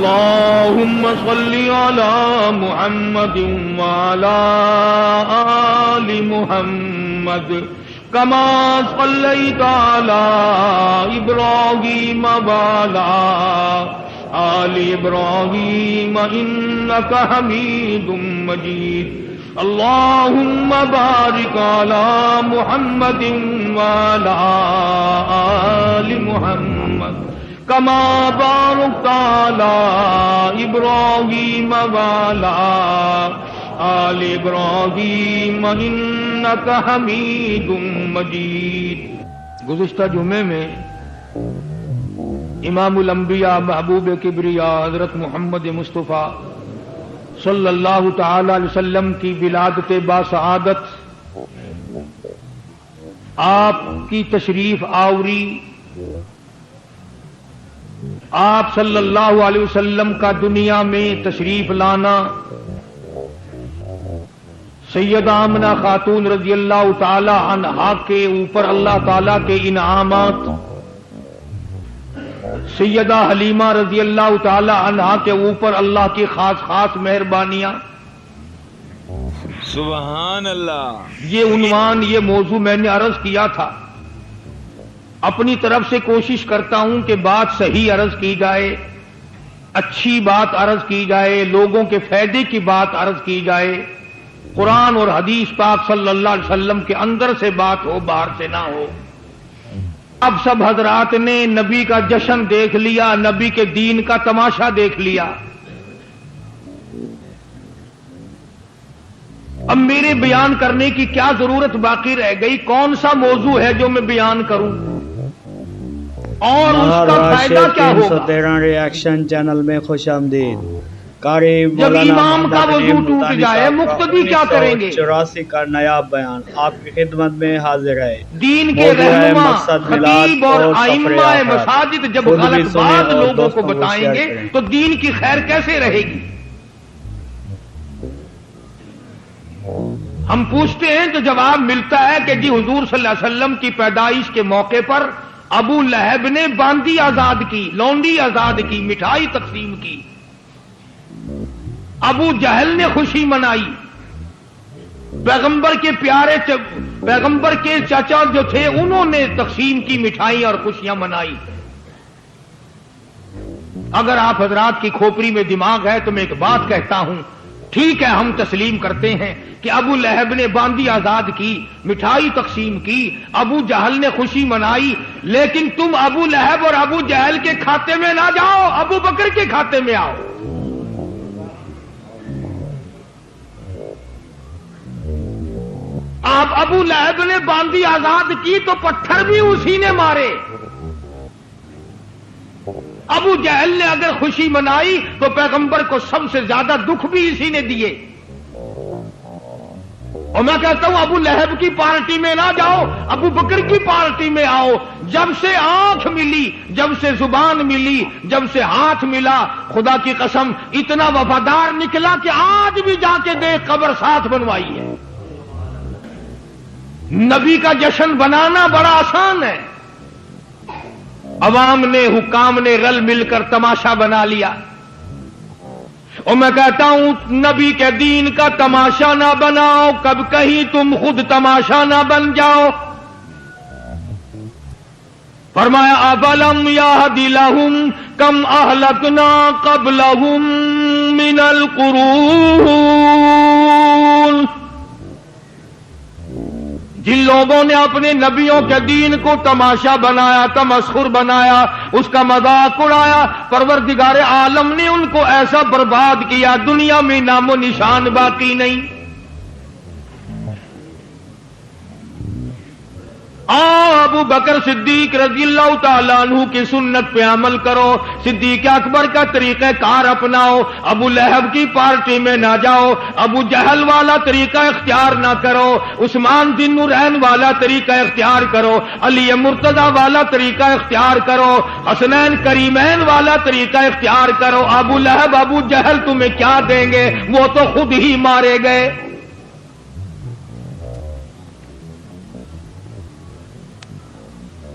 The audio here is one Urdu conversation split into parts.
اللهم صل على محمد وعلى آل محمد كما صليت على إبراهيم وعلى آل إبراهيم إنك حميد مجيد اللهم بارك على محمد وعلى آل محمد كما باركت على إبراهيم وعلى آل إبراهيم إنك حميد مجيد. گزشتہ جمعے میں امام الانبیاء محبوب کبریا حضرت محمد مصطفیٰ صلی اللہ تعالی علیہ وسلم کی ولادت باسعادت آپ کی تشریف آوری، آپ صلی اللہ علیہ وسلم کا دنیا میں تشریف لانا، سیدہ آمنہ خاتون رضی اللہ تعالی عنہا کے اوپر اللہ تعالی کے انعامات، سیدہ حلیمہ رضی اللہ تعالی عنہا کے اوپر اللہ کی خاص خاص مہربانیاں. سبحان اللہ. یہ عنوان، یہ موضوع میں نے عرض کیا تھا. اپنی طرف سے کوشش کرتا ہوں کہ بات صحیح عرض کی جائے، اچھی بات عرض کی جائے، لوگوں کے فائدے کی بات عرض کی جائے، قرآن اور حدیث پاک صلی اللہ علیہ وسلم کے اندر سے بات ہو، باہر سے نہ ہو. اب سب حضرات نے نبی کا جشن دیکھ لیا، نبی کے دین کا تماشا دیکھ لیا. اب میرے بیان کرنے کی کیا ضرورت باقی رہ گئی؟ کون سا موضوع ہے جو میں بیان کروں اور اس کا فائدہ کیا ہوگا؟ 313 ریاکشن چینل میں خوش آمدید. قاری جب امام کا وضو ٹوٹ جائے مقتدی کیا کریں گے؟ 84 کا نیا بیان آپ کی خدمت میں حاضر ہے. دین کے رہنما خطیب اور ائمہ مساجد جب غلط بات لوگوں کو بتائیں گے تو دین کی خیر کیسے رہے گی؟ ہم پوچھتے ہیں تو جواب ملتا ہے کہ جی حضور صلی اللہ علیہ وسلم کی پیدائش کے موقع پر ابو لہب نے باندی آزاد کی، لونڈی آزاد کی، مٹھائی تقسیم کی. ابو جہل نے خوشی منائی. پیغمبر کے پیارے پیغمبر کے چچا جو تھے انہوں نے تقسیم کی مٹھائی اور خوشیاں منائی. اگر آپ حضرات کی کھوپڑی میں دماغ ہے تو میں ایک بات کہتا ہوں، ٹھیک ہے ہم تسلیم کرتے ہیں کہ ابو لہب نے باندی آزاد کی، مٹھائی تقسیم کی، ابو جہل نے خوشی منائی، لیکن تم ابو لہب اور ابو جہل کے کھاتے میں نہ جاؤ، ابو بکر کے کھاتے میں آؤ. آپ ابو لہب نے باندی آزاد کی تو پتھر بھی اسی نے مارے. ابو جہل نے اگر خوشی منائی تو پیغمبر کو سب سے زیادہ دکھ بھی اسی نے دیے. اور میں کہتا ہوں ابو لہب کی پارٹی میں نہ جاؤ، ابو بکر کی پارٹی میں آؤ. جب سے آنکھ ملی، جب سے زبان ملی، جب سے ہاتھ ملا، خدا کی قسم اتنا وفادار نکلا کہ آج بھی جا کے دیکھ قبر ساتھ بنوائی ہے. نبی کا جشن بنانا بڑا آسان ہے. عوام نے، حکام نے رل مل کر تماشا بنا لیا. اور میں کہتا ہوں نبی کے دین کا تماشا نہ بناؤ، کب کہیں تم خود تماشا نہ بن جاؤ. فرمایا اَفَلَمْ يَهْدِ لَهُمْ كَمْ أَهْلَكْنَا قَبْلَهُمْ مِنَ الْقُرُونِ. جن لوگوں نے اپنے نبیوں کے دین کو تماشا بنایا، تمسخر بنایا، اس کا مذاق اڑایا، پروردگار عالم نے ان کو ایسا برباد کیا دنیا میں نام و نشان باقی نہیں. ابو بکر صدیق رضی اللہ تعالیٰ عنہ کی سنت پہ عمل کرو، صدیق اکبر کا طریقہ کار اپناؤ، ابو لہب کی پارٹی میں نہ جاؤ، ابو جہل والا طریقہ اختیار نہ کرو، عثمان ذی النورین والا طریقہ اختیار کرو، علی مرتضی والا طریقہ اختیار کرو، حسنین کریمین والا طریقہ اختیار کرو. ابو لہب ابو جہل تمہیں کیا دیں گے؟ وہ تو خود ہی مارے گئے.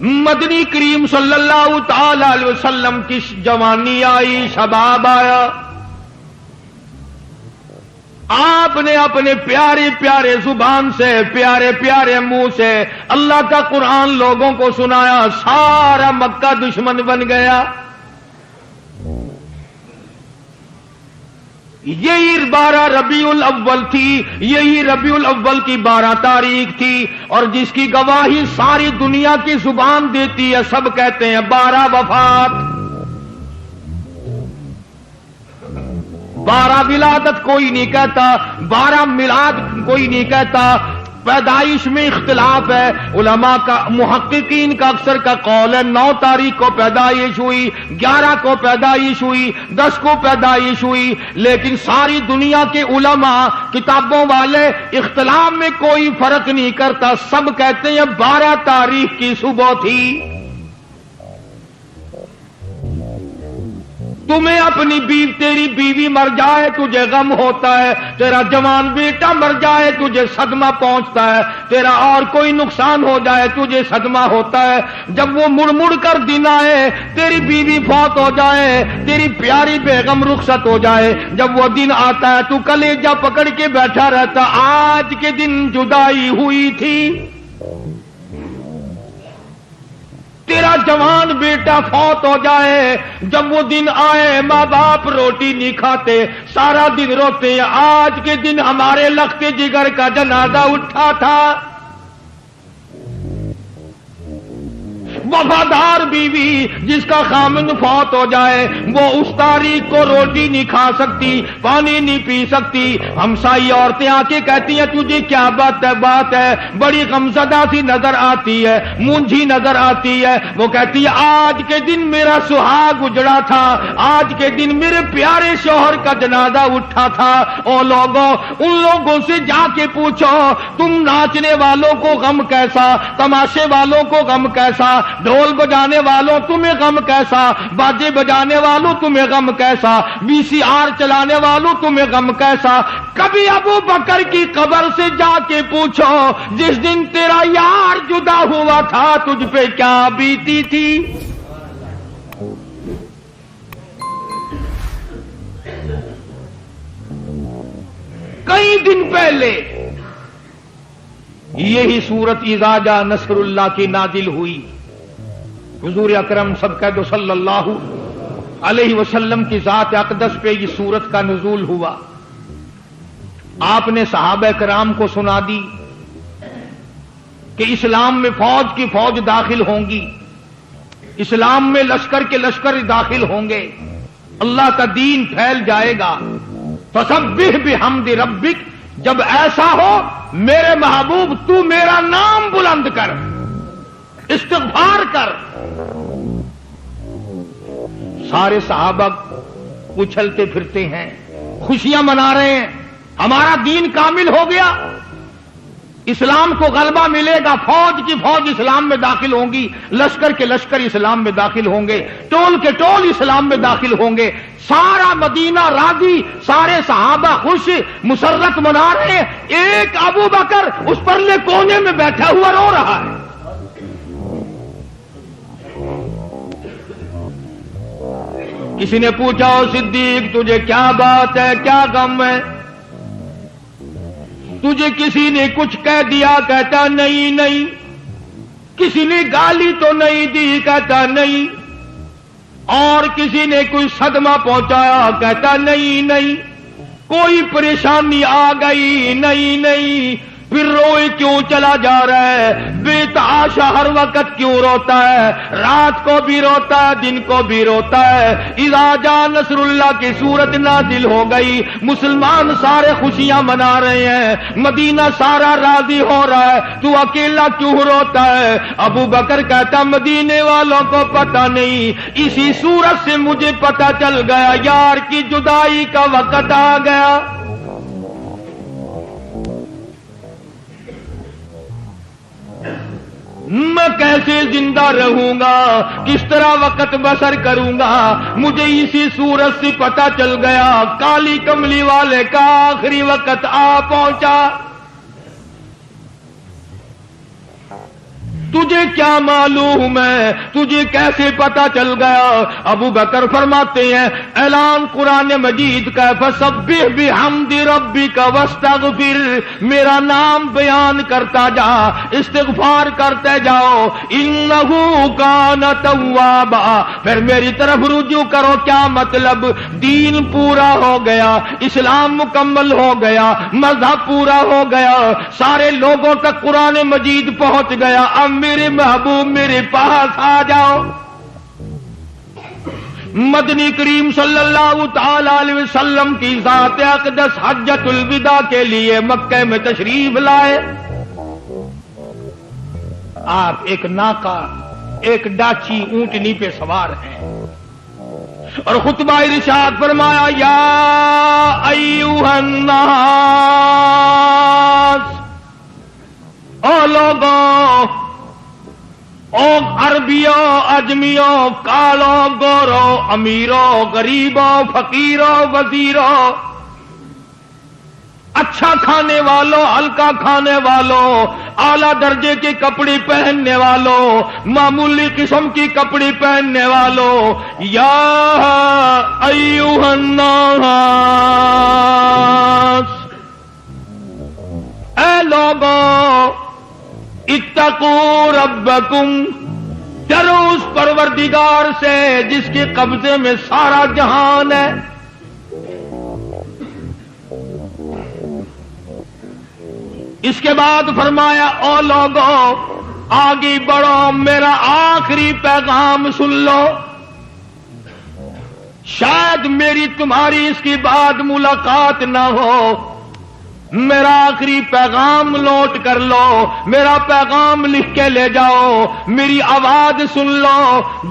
مدنی کریم صلی اللہ تعالی علیہ وسلم کی جوانی آئی، شباب آیا، آپ نے اپنے پیارے پیارے زبان سے، پیارے پیارے منہ سے اللہ کا قرآن لوگوں کو سنایا، سارا مکہ دشمن بن گیا۔ یہی 12 ربیع الاول تھی، یہی ربیع الاول کی 12 تاریخ تھی، اور جس کی گواہی ساری دنیا کی زبان دیتی ہے، سب کہتے ہیں 12 وفات، 12 ولادت کوئی نہیں کہتا، 12 میلاد کوئی نہیں کہتا، پیدائش میں اختلاف ہے، علماء کا، محققین کا اکثر کا قول ہے 9 تاریخ کو پیدائش ہوئی، 11 کو پیدائش ہوئی، 10 کو پیدائش ہوئی، لیکن ساری دنیا کے علماء، کتابوں والے اختلاف میں کوئی فرق نہیں کرتا، سب کہتے ہیں 12 تاریخ کی صبح تھی۔ تمہیں اپنی تیری بیوی مر جائے تجھے غم ہوتا ہے، تیرا جوان بیٹا مر جائے تجھے صدمہ پہنچتا ہے، تیرا اور کوئی نقصان ہو جائے تجھے صدمہ ہوتا ہے، جب وہ مڑ مڑ کر دن آئے، تیری بیوی فوت ہو جائے، تیری پیاری بیگم رخصت ہو جائے، جب وہ دن آتا ہے تو کلیجہ پکڑ کے بیٹھا رہتا، آج کے دن جدائی ہوئی تھی، تیرا جوان بیٹا فوت ہو جائے، جب وہ دن آئے، ماں باپ روٹی نہیں کھاتے، سارا دن روتے ہیں، آج کے دن ہمارے لخت جگر کا جنازہ اٹھا تھا۔ وفادار بیوی جس کا خامن فوت ہو جائے، وہ اس تاریخ کو روٹی نہیں کھا سکتی، پانی نہیں پی سکتی، ہمسائی عورتیں آ کے کہتی ہیں تجھے کیا بات ہے، بڑی غمزدہ سی نظر آتی ہے، مونجھی نظر آتی ہے، وہ کہتی ہے آج کے دن میرا سہاگ اجڑا تھا، آج کے دن میرے پیارے شوہر کا جنازہ اٹھا تھا۔ او لوگوں، ان لوگوں سے جا کے پوچھو تم ناچنے والوں کو غم کیسا، تماشے والوں کو غم کیسا، ڈھول بجانے والوں تمہیں غم کیسا، باجے بجانے والوں تمہیں غم کیسا، VCR چلانے والوں تمہیں غم کیسا۔ کبھی ابو بکر کی قبر سے جا کے پوچھو جس دن تیرا یار جدا ہوا تھا تجھ پہ کیا بیتی تھی۔ کئی دن پہلے یہی سورت اذا جاء نصر اللہ کی نازل ہوئی، حضور اکرم صدقہ صلی اللہ علیہ وسلم کی ذات اقدس پہ یہ سورت کا نزول ہوا، آپ نے صحابہ کرام کو سنا دی کہ اسلام میں فوج کی فوج داخل ہوں گی، اسلام میں لشکر کے لشکر داخل ہوں گے، اللہ کا دین پھیل جائے گا۔ فسبح بحمد ربک، جب ایسا ہو میرے محبوب تو میرا نام بلند کر، استغفار کر۔ سارے صحابہ اچھلتے پھرتے ہیں، خوشیاں منا رہے ہیں، ہمارا دین کامل ہو گیا، اسلام کو غلبہ ملے گا، فوج کی فوج اسلام میں داخل ہوں گی، لشکر کے لشکر اسلام میں داخل ہوں گے، ٹول کے ٹول اسلام میں داخل ہوں گے، سارا مدینہ راضی، سارے صحابہ خوش، مسرت منا رہے ہیں، ایک ابو بکر اس پرلے کونے میں بیٹھا ہوا رو رہا ہے۔ کسی نے پوچھا او صدیق تجھے کیا بات ہے، کیا غم ہے، تجھے کسی نے کچھ کہہ دیا؟ کہتا نہیں نہیں۔ کسی نے گالی تو نہیں دی؟ کہتا نہیں۔ اور کسی نے کوئی صدمہ پہنچایا؟ کہتا نہیں نہیں۔ کوئی پریشانی آ گئی؟ نہیں نہیں۔ پھر روئے کیوں چلا جا رہا ہے؟ بے تحاشا ہر وقت کیوں روتا ہے؟ رات کو بھی روتا ہے، دن کو بھی روتا ہے۔ اذا جاء نصر اللہ کی صورت نازل ہو گئی، مسلمان سارے خوشیاں منا رہے ہیں، مدینہ سارا راضی ہو رہا ہے، تو اکیلا کیوں روتا ہے؟ ابو بکر کہتا مدینے والوں کو پتہ نہیں، اسی صورت سے مجھے پتہ چل گیا یار کی جدائی کا وقت آ گیا۔ میں کیسے زندہ رہوں گا، کس طرح وقت بسر کروں گا؟ مجھے اسی صورت سے پتہ چل گیا کالی کملی والے کا آخری وقت آ پہنچا۔ تجھے کیا معلوم ہے، تجھے کیسے پتا چل گیا؟ ابو بکر فرماتے ہیں اعلان قرآن مجید کا فسبح بحمد ربک واستغفر، میرا نام بیان کرتا جا، استغفار کرتے جاؤ، انہ کان توابا، پھر میری طرف رجوع کرو۔ کیا مطلب؟ دین پورا ہو گیا، اسلام مکمل ہو گیا، مذہب پورا ہو گیا، سارے لوگوں تک قرآن مجید پہنچ گیا، اب میرے محبوب میرے پاس آ جاؤ۔ مدنی کریم صلی اللہ تعالی علیہ وسلم کی ذات اقدس حجۃ الوداع کے لیے مکہ میں تشریف لائے۔ آپ ایک ناقہ، ایک ڈاچی اونٹنی پہ سوار ہیں اور خطبہ ارشاد فرمایا یا ایھا الناس، او لوگوں، او عربیوں، اجمیوں، کالوں، گوروں، امیروں، غریبوں، فقیروں، وزیروں، اچھا کھانے والوں، ہلکا کھانے والوں، اعلیٰ درجے کے کپڑے پہننے والوں، معمولی قسم کی کپڑے پہننے والوں، یا ایھا الناس، اے لوگوں، اتقوا ربکم، ڈرو اس پروردگار سے جس کے قبضے میں سارا جہان ہے۔ اس کے بعد فرمایا او لوگوں آگے بڑھو، میرا آخری پیغام سن لو، شاید میری تمہاری اس کے بعد ملاقات نہ ہو، میرا آخری پیغام نوٹ کر لو، میرا پیغام لکھ کے لے جاؤ، میری آواز سن لو،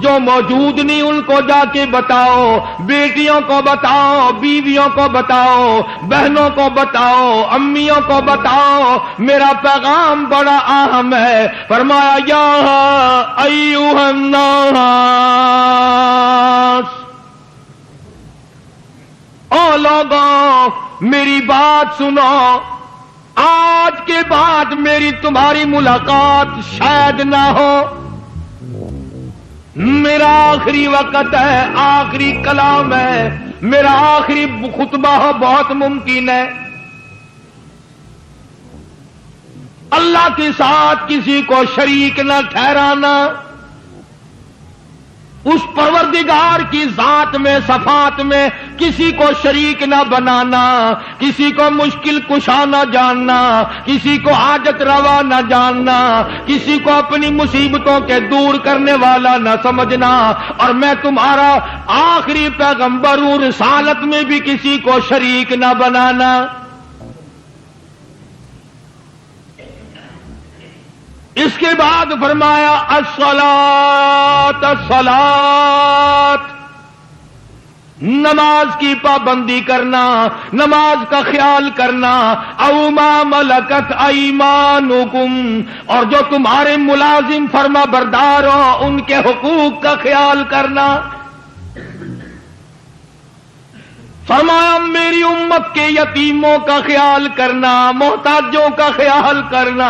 جو موجود نہیں ان کو جا کے بتاؤ، بیٹیوں کو بتاؤ، بیویوں کو بتاؤ، بہنوں کو بتاؤ، امیوں کو بتاؤ، میرا پیغام بڑا اہم ہے۔ فرمایا یا ایھا الناس، او لوگوں میری بات سنو، آج کے بعد میری تمہاری ملاقات شاید نہ ہو، میرا آخری وقت ہے، آخری کلام ہے، میرا آخری خطبہ ہو، بہت ممکن ہے اللہ کے ساتھ کسی کو شریک نہ ٹھہرانا، اس پروردگار کی ذات میں، صفات میں کسی کو شریک نہ بنانا، کسی کو مشکل کشا نہ جاننا، کسی کو حاجت روا نہ جاننا، کسی کو اپنی مصیبتوں کے دور کرنے والا نہ سمجھنا، اور میں تمہارا آخری پیغمبر ہوں، رسالت میں بھی کسی کو شریک نہ بنانا۔ اس کے بعد فرمایا الصلاۃ الصلاۃ، نماز کی پابندی کرنا، نماز کا خیال کرنا، او ما ملکت ایمانکم، اور جو تمہارے ملازم فرما بردار ہو ان کے حقوق کا خیال کرنا۔ فرمایا میری امت کے یتیموں کا خیال کرنا، محتاجوں کا خیال کرنا،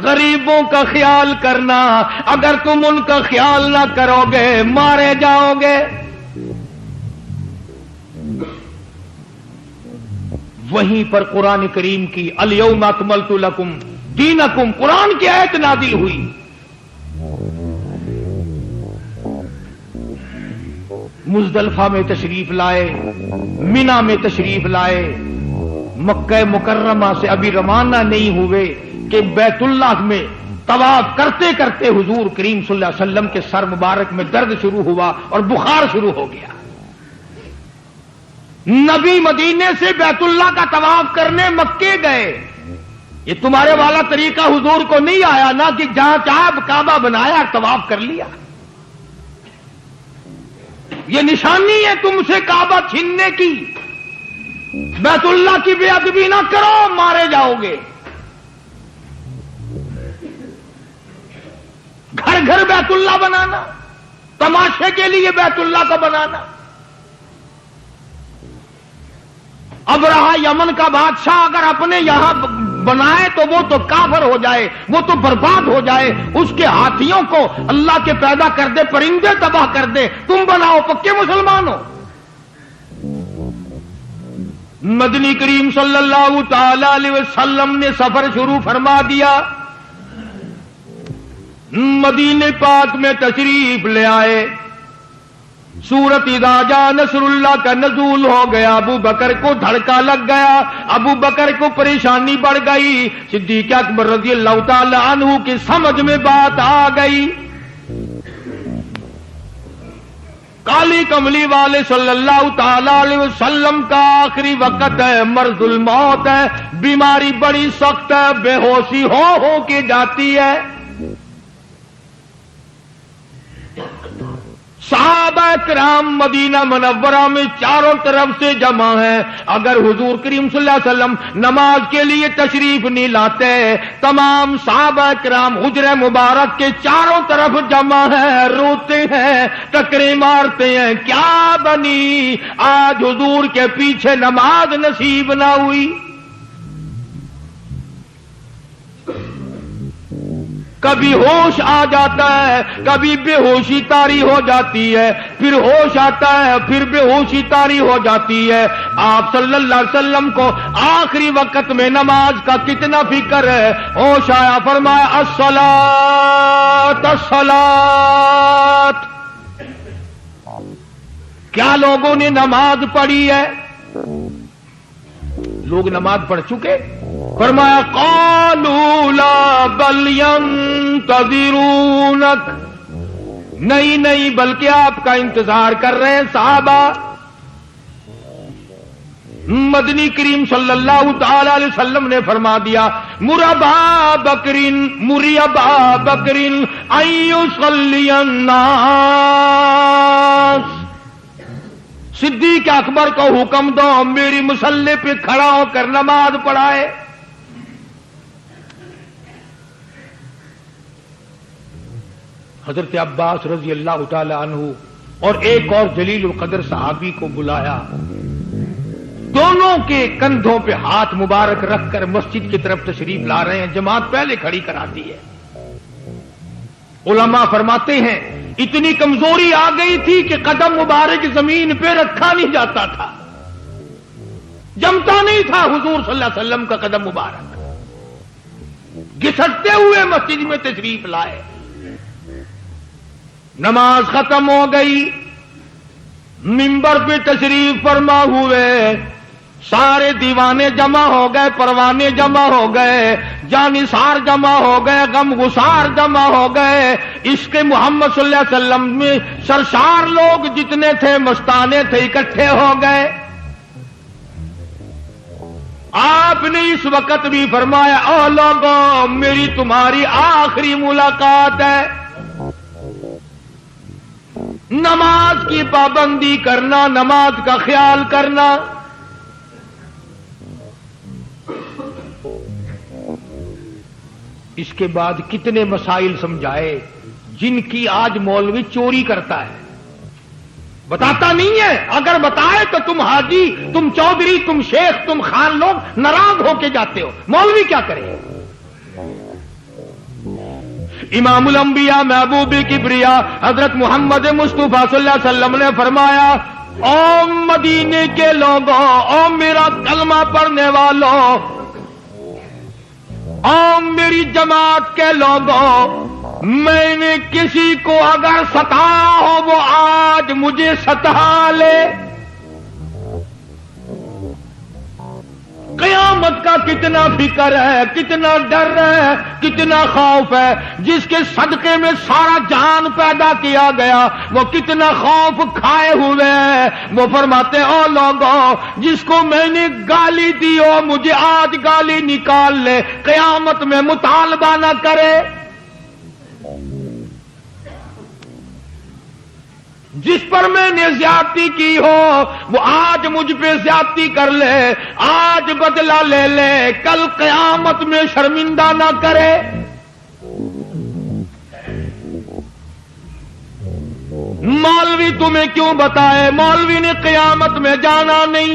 غریبوں کا خیال کرنا، اگر تم ان کا خیال نہ کرو گے مارے جاؤ گے۔ وہیں پر قرآن کریم کی الیوم اکملت لکم دینکم، قرآن کی آیت نازل ہوئی۔ مزدلفہ میں تشریف لائے، مینا میں تشریف لائے، مکہ مکرمہ سے ابھی روانہ نہیں ہوئے کہ بیت اللہ میں طواف کرتے کرتے حضور کریم صلی اللہ علیہ وسلم کے سر مبارک میں درد شروع ہوا اور بخار شروع ہو گیا۔ نبی مدینے سے بیت اللہ کا طواف کرنے مکے گئے، یہ تمہارے والا طریقہ حضور کو نہیں آیا نا کہ جہاں چاہ کعبہ بنایا طواف کر لیا۔ یہ نشانی ہے تم سے کعبہ چھیننے کی، بیت اللہ کی بے ادبی نہ کرو مارے جاؤ گے۔ گھر گھر بیت اللہ بنانا، تماشے کے لیے بیت اللہ کا بنانا۔ اب رہا یمن کا بادشاہ اگر اپنے یہاں بنائے تو وہ تو کافر ہو جائے، وہ تو برباد ہو جائے، اس کے ہاتھیوں کو اللہ کے پیدا کر دے، پرندے تباہ کر دے، تم بناؤ پکے مسلمان ہو۔ مدنی کریم صلی اللہ تعالی علیہ وسلم نے سفر شروع فرما دیا، مدینے پاک میں تشریف لے آئے، سورت اذا جاء نصر اللہ کا نزول ہو گیا، ابو بکر کو دھڑکا لگ گیا، ابو بکر کو پریشانی بڑھ گئی، صدیق اکبر رضی اللہ تعالی عنہ کی سمجھ میں بات آ گئی، کالی کملی والے صلی اللہ تعالی علیہ وسلم کا آخری وقت ہے، مرض الموت ہے، بیماری بڑی سخت ہے، بے ہوشی ہو کے جاتی ہے، صحابہ کرام مدینہ منورہ میں چاروں طرف سے جمع ہیں، اگر حضور کریم صلی اللہ علیہ وسلم نماز کے لیے تشریف نہیں لاتے، تمام صحابہ کرام حجرہ مبارک کے چاروں طرف جمع ہیں، روتے ہیں، ٹکرے مارتے ہیں، کیا بنی آج حضور کے پیچھے نماز نصیب نہ ہوئی۔ کبھی ہوش آ جاتا ہے، کبھی بے ہوشی طاری ہو جاتی ہے، پھر ہوش آتا ہے، پھر بے ہوشی طاری ہو جاتی ہے۔ آپ صلی اللہ علیہ وسلم کو آخری وقت میں نماز کا کتنا فکر ہے، ہوش آیا، فرمایا الصلاۃ الصلاۃ۔ کیا لوگوں نے نماز پڑھی ہے؟ لوگ نماز پڑھ چکے؟ فرمایا قالوا لا بل ينتظرونک، نہیں بلکہ آپ کا انتظار کر رہے ہیں صحابہ۔ مدنی کریم صلی اللہ تعالی علیہ وسلم نے فرما دیا مر ابا بکر ان یصلی الناس، صدیق اکبر کو حکم دو میری مصلی پہ کھڑا ہو کر نماز پڑھائے۔ حضرت عباس رضی اللہ تعالی عنہ اور ایک اور جلیل القدر صحابی کو بلایا، دونوں کے کندھوں پہ ہاتھ مبارک رکھ کر مسجد کی طرف تشریف لا رہے ہیں، جماعت پہلے کھڑی کراتی ہے۔ علماء فرماتے ہیں اتنی کمزوری آ گئی تھی کہ قدم مبارک زمین پہ رکھا نہیں جاتا تھا، جمتا نہیں تھا حضور صلی اللہ علیہ وسلم کا قدم مبارک، گھسٹتے ہوئے مسجد میں تشریف لائے۔ نماز ختم ہو گئی، منبر پہ تشریف فرما ہوئے، سارے دیوانے جمع ہو گئے، پروانے جمع ہو گئے، جانثار جمع ہو گئے، غم گسار جمع ہو گئے، عشق محمد صلی اللہ علیہ وسلم میں سرشار لوگ جتنے تھے، مستانے تھے، اکٹھے ہو گئے۔ آپ نے اس وقت بھی فرمایا او لوگوں میری تمہاری آخری ملاقات ہے، نماز کی پابندی کرنا، نماز کا خیال کرنا۔ اس کے بعد کتنے مسائل سمجھائے جن کی آج مولوی چوری کرتا ہے، بتاتا نہیں ہے، اگر بتائے تو تم حاجی، تم چودھری، تم شیخ، تم خان لوگ ناراض ہو کے جاتے ہو، مولوی کیا کرے؟ امام الانبیاء محبوب کبریا حضرت محمد مصطفیٰ صلی اللہ علیہ وسلم نے فرمایا او مدینے کے لوگوں، او میرا کلمہ پڑھنے والوں، او میری جماعت کے لوگوں، میں نے کسی کو اگر ستایا ہو وہ آج مجھے ستا لے۔ قیامت کا کتنا فکر ہے، کتنا ڈر ہے، کتنا خوف ہے، جس کے صدقے میں سارا جہان پیدا کیا گیا وہ کتنا خوف کھائے ہوئے ہیں۔ وہ فرماتے او لوگوں جس کو میں نے گالی دی ہو مجھے آج گالی نکال لے، قیامت میں مطالبہ نہ کرے۔ جس پر میں نے زیادتی کی ہو وہ آج مجھ پہ زیادتی کر لے، آج بدلہ لے لے، کل قیامت میں شرمندہ نہ کرے۔ مولوی تمہیں کیوں بتائے؟ مولوی نے قیامت میں جانا نہیں،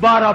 12